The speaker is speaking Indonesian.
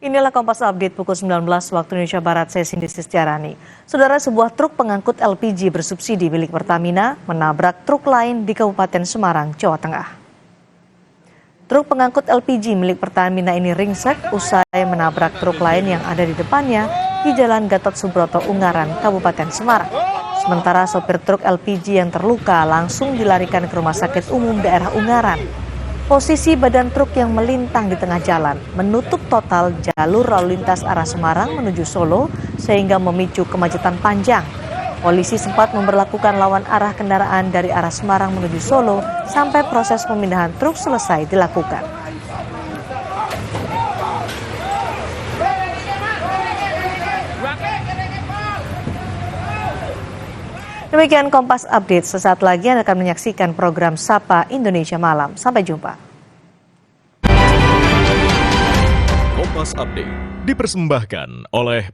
Inilah Kompas Update pukul 19 waktu Indonesia Barat, saya Cindy Sestiarani. Saudara, sebuah truk pengangkut LPG bersubsidi milik Pertamina menabrak truk lain di Kabupaten Semarang, Jawa Tengah. Truk pengangkut LPG milik Pertamina ini ringsek usai menabrak truk lain yang ada di depannya di Jalan Gatot Subroto, Ungaran, Kabupaten Semarang. Sementara sopir truk LPG yang terluka langsung dilarikan ke Rumah Sakit Umum Daerah Ungaran. Posisi badan truk yang melintang di tengah jalan menutup total jalur lalu lintas arah Semarang menuju Solo sehingga memicu kemacetan panjang. Polisi sempat memberlakukan lawan arah kendaraan dari arah Semarang menuju Solo sampai proses pemindahan truk selesai dilakukan. Demikian Kompas Update, sesaat lagi Anda akan menyaksikan program Sapa Indonesia Malam. Sampai jumpa. Kompas Update dipersembahkan oleh